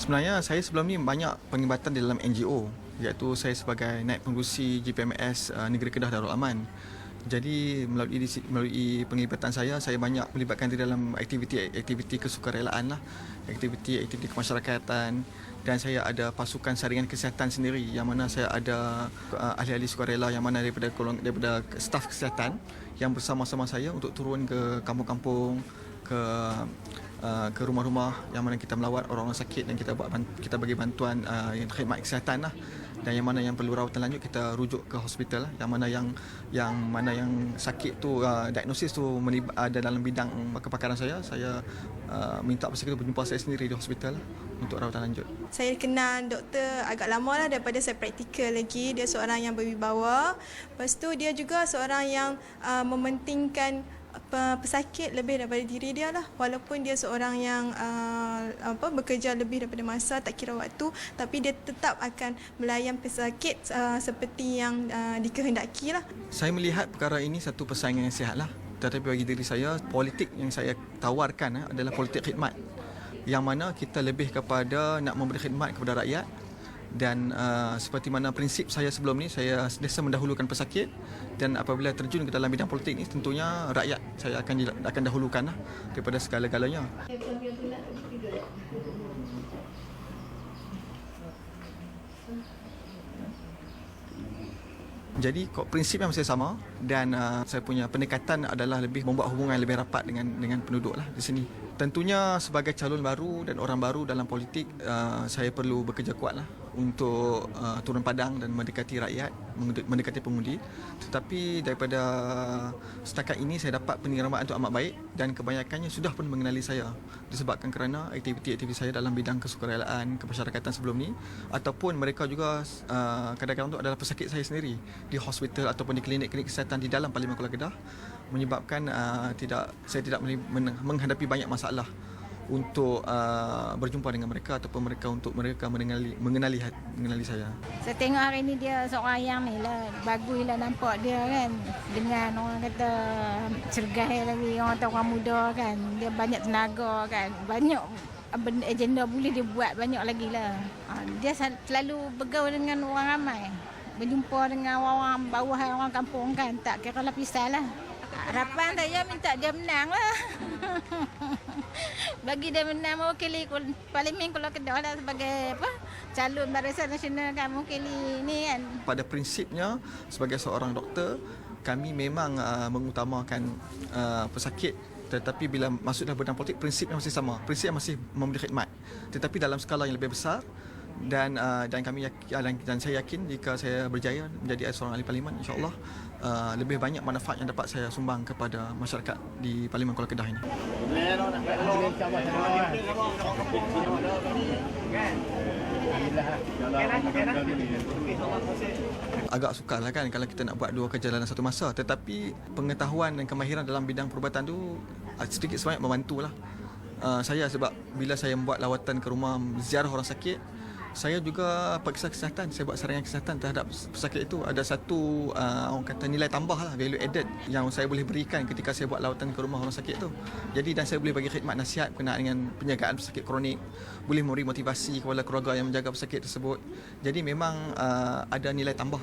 Sebenarnya saya sebelum ni banyak penglibatan di dalam NGO, iaitu saya sebagai naib pengurusi GPMS Negeri Kedah Darul Aman. Jadi melalui penglibatan saya banyak melibatkan diri dalam aktiviti kesukarelaan lah, aktiviti kemasyarakatan, dan saya ada pasukan saringan kesihatan sendiri yang mana saya ada ahli-ahli sukarela yang mana daripada staf kesihatan yang bersama-sama saya untuk turun ke kampung-kampung, ke rumah-rumah yang mana kita melawat orang-orang sakit dan kita bagi bantuan khidmat kesihatan lah, dan yang mana yang perlu rawatan lanjut kita rujuk ke hospital lah. Yang mana yang sakit tu diagnosis tu ada dalam bidang kepakaran saya minta pesakit tu berjumpa saya sendiri di hospital lah, untuk rawatan lanjut. Saya kenal doktor agak lama lah daripada saya praktikal lagi. Dia seorang yang berwibawa. Lepas tu dia juga seorang yang mementingkan pesakit lebih daripada diri dia lah. Walaupun dia seorang yang bekerja lebih daripada masa, tak kira waktu, tapi dia tetap akan melayan pesakit seperti yang dikehendaki lah. Saya melihat perkara ini satu persaingan yang sihat lah. Tetapi bagi diri saya, politik yang saya tawarkan adalah politik khidmat, yang mana kita lebih kepada nak memberi khidmat kepada rakyat. Dan seperti mana prinsip saya sebelum ni, saya sentiasa mendahulukan pesakit, dan apabila terjun ke dalam bidang politik ni, tentunya rakyat saya akan dahulukan lah, daripada segala-galanya. Jadi prinsip yang masih sama, dan saya punya pendekatan adalah lebih membuat hubungan lebih rapat dengan penduduk lah di sini. Tentunya sebagai calon baru dan orang baru dalam politik, saya perlu bekerja kuat lah untuk turun padang dan mendekati rakyat, mendekati pengundi. Tetapi daripada setakat ini saya dapat penerimaan itu amat baik, dan kebanyakannya sudah pun mengenali saya disebabkan kerana aktiviti-aktiviti saya dalam bidang kesukarelaan, kemasyarakatan sebelum ni, ataupun mereka juga kadang-kadang itu adalah pesakit saya sendiri di hospital ataupun di klinik-klinik kesihatan di dalam Parlimen Kuala Kedah, menyebabkan saya tidak menghadapi banyak masalah untuk berjumpa dengan mereka ataupun mereka mengenali saya. Saya tengok hari ni dia seorang yang ni lah, bagus lah nampak dia kan, dengan orang kata cergas lagi, orang kata orang muda kan, dia banyak tenaga kan, banyak benda agenda boleh dia buat banyak lagi lah. Dia selalu bergaul dengan orang ramai, berjumpa dengan orang bawah, orang kampung kan, tak kira lapisan lah. Harapan saya minta dia menang lah. Bagi dia menang mewakili Parlimen Kuala Kedah lah, sebagai calon Barisan Nasional kan, mewakili ni kan. Pada prinsipnya sebagai seorang doktor, kami memang mengutamakan pesakit, tetapi bila masuk dalam bidang politik, prinsipnya masih sama. Prinsipnya masih memberi khidmat, tetapi dalam skala yang lebih besar. Dan saya yakin jika saya berjaya menjadi seorang ahli parlimen, insya-Allah lebih banyak manfaat yang dapat saya sumbang kepada masyarakat di Parlimen Kuala Kedah ini. Agak sukarlah kan kalau kita nak buat dua kerja dalam satu masa, tetapi pengetahuan dan kemahiran dalam bidang perubatan tu sedikit sebanyak membantulah saya, sebab bila saya membuat lawatan ke rumah ziarah orang sakit, saya juga periksa kesihatan, saya buat saringan kesihatan terhadap pesakit itu. Ada satu orang kata nilai tambah lah, value added yang saya boleh berikan ketika saya buat lawatan ke rumah orang sakit tu. Jadi dan saya boleh bagi khidmat nasihat berkenaan dengan penjagaan pesakit kronik, boleh memberi motivasi kepada keluarga yang menjaga pesakit tersebut. Jadi memang ada nilai tambah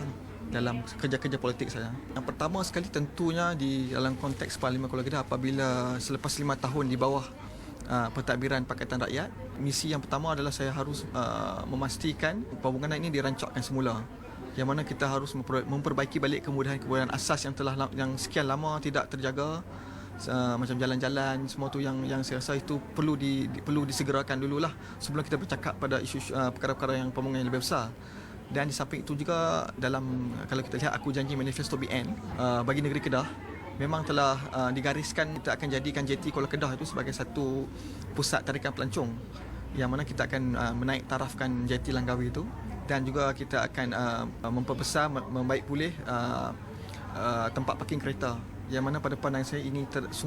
dalam kerja-kerja politik saya. Yang pertama sekali tentunya di dalam konteks Parlimen Kuala Kedah, apabila selepas 5 tahun di bawah pentadbiran Pakatan Rakyat, misi yang pertama adalah saya harus memastikan pembangunan ini dirancangkan semula, yang mana kita harus memperbaiki balik kemudahan asas yang sekian lama tidak terjaga, macam jalan-jalan semua tu yang saya rasa itu perlu disegerakan dululah sebelum kita bercakap pada isu perkara-perkara yang pembangunan yang lebih besar. Dan di samping itu juga, kalau kita lihat Aku Janji Manifesto BN bagi negeri Kedah, memang telah digariskan kita akan jadikan JT Kuala Kedah itu sebagai satu pusat tarikan pelancong, yang mana kita akan menaik tarafkan JT Langkawi itu, dan juga kita akan memperbesar, membaik pulih tempat parking kereta, yang mana pada pandangan saya ini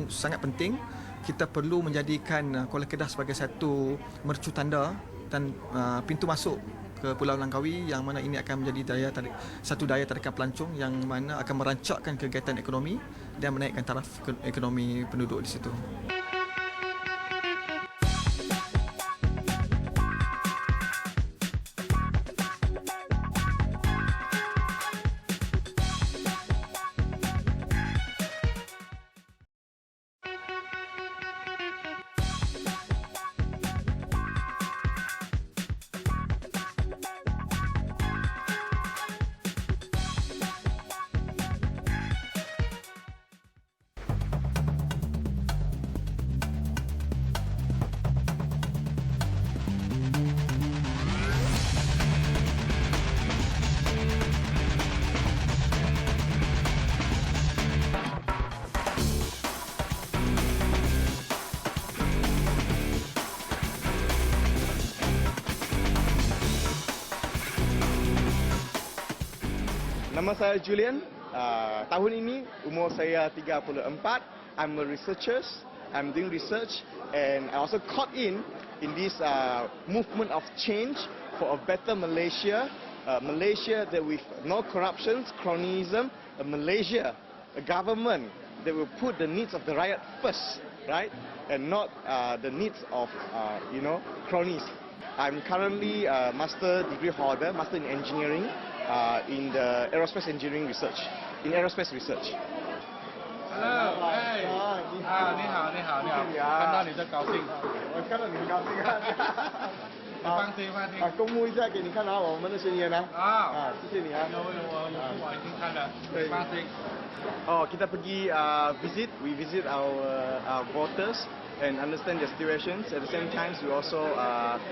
sangat penting. Kita perlu menjadikan Kuala Kedah sebagai satu mercu tanda dan pintu masuk ke Pulau Langkawi, yang mana ini akan menjadi satu daya tarikan pelancong yang mana akan merancakkan kegiatan ekonomi dan menaikkan taraf ekonomi penduduk di situ. Nama saya Julian. Tahun ini umur saya 34. I'm a researcher. I'm doing research and I also caught in this movement of change for a better Malaysia. Malaysia that with no corruption, cronyism, a Malaysia, a government that will put the needs of the riot first, right? And not the needs of, cronies. I'm currently a master degree holder, master in engineering, in the aerospace engineering research, in aerospace research. Hello， 哎，你好，看到你就高兴，我看到你很高兴啊！放心。公布一下给你看啊，我们的宣言啊。谢谢你啊。我已经看了，放心。Oh, kita pergi we visit our voters and understand their situations. At the same time, we also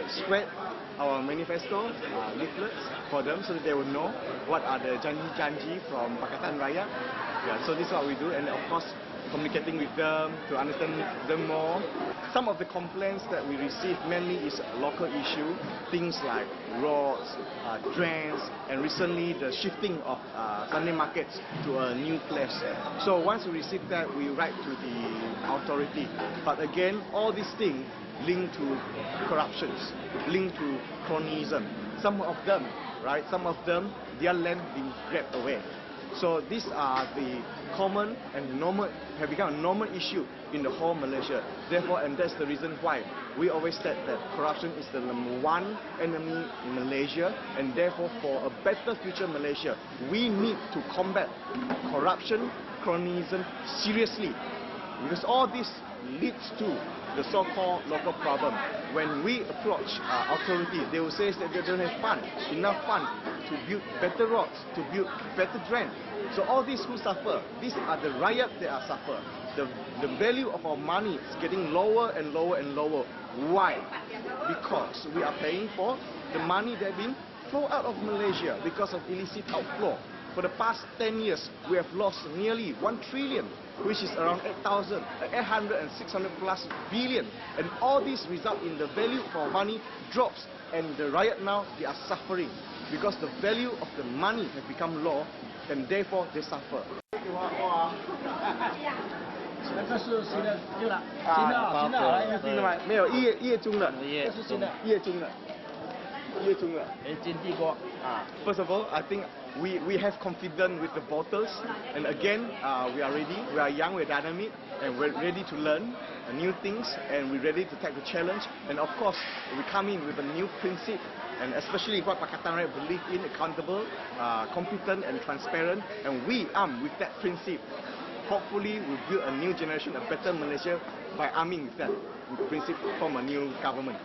spread our manifesto leaflets for them so that they will know what are the janji-janji from Pakatan Rakyat. Yeah, so this is what we do, and of course, communicating with them to understand them more. Some of the complaints that we receive mainly is local issue, things like roads, drains, and recently the shifting of Sunday markets to a new place. So once we receive that, we write to the authority. But again, all these things linked to corruptions, linked to cronyism. Some of them, their land being grabbed away. So these are the common and normal, have become a normal issue in the whole Malaysia. Therefore, and that's the reason why we always said that corruption is the #1 enemy in Malaysia, and therefore for a better future Malaysia, we need to combat corruption, cronyism seriously. Because all this leads to the so-called local problem. When we approach authorities, they will say that they don't have enough fund to build better roads, to build better drains. So all these who suffer, these are the riots that are suffer. The value of our money is getting lower and lower and lower. Why? Because we are paying for the money that been flow out of Malaysia because of illicit outflow. For the past 10 years, we have lost nearly 1 trillion, which is around 800 and 600 plus billion. And all this result in the value of our money drops. And the riot now, they are suffering because the value of the money has become low, and therefore they suffer. 这是新的，新的吗？没有叶中的，这是新的，叶中的。金帝国。First of all, I think we have confidence with the voters, and again, we are ready. We are young, we are dynamic, and we're ready to learn new things, and we're ready to take the challenge. And of course, we come in with a new principle, and especially what Pakatan Rakyat believe in: accountable, competent, and transparent. And we arm with that principle. Hopefully, we build a new generation, a better Malaysia by arming with that principle to form a new government.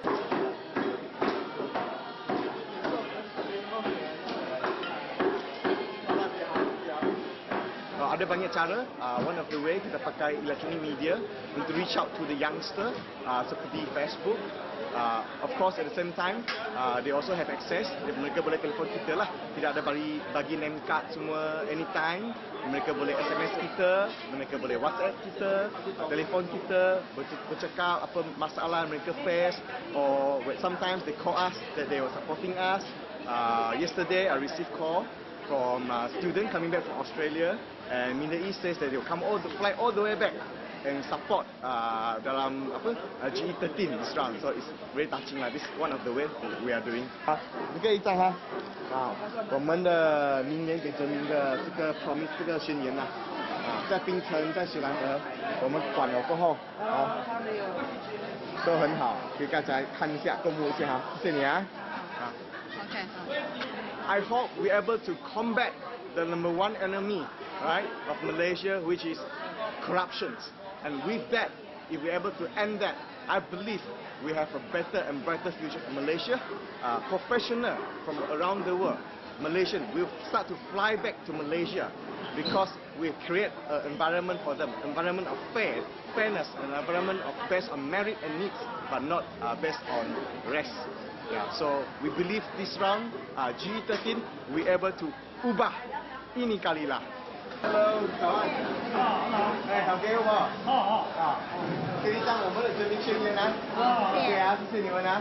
Ada banyak cara. One of the way kita pakai electronic media untuk reach out to the youngster, seperti Facebook. Of course, at the same time, they also have access. Mereka boleh telefon kita lah. Tidak ada bagi name card semua anytime. Mereka boleh SMS kita, mereka boleh WhatsApp kita, telefon kita, bercakap apa masalah mereka face, or sometimes they call us that they were supporting us. Yesterday, I received call from a student coming back from Australia, and Middle East says that they will fly all the way back and support dalam GE13 this round. So it's very touching lah. This is one of the ways we are doing. 你可以站哈。我们的明年给人民的这个 promise 这个宣言呐，在槟城，在雪兰莪，我们管了过后，都很好，给大家看一下，公布一下哈，谢谢你啊。Okay. I hope we're able to combat the #1 enemy, right, of Malaysia, which is corruption. And with that, if we're able to end that, I believe we have a better and brighter future for Malaysia. Professional from around the world, Malaysian will start to fly back to Malaysia because we create an environment for them, environment of fairness, an environment of based on merit and needs, but not based on race. Yeah, so we believe this round, G13, we're able to ubah ini kali lah. Hello， 早安。好给我。这一张我们的人民宣言啊。OK 啊，谢谢你们啊。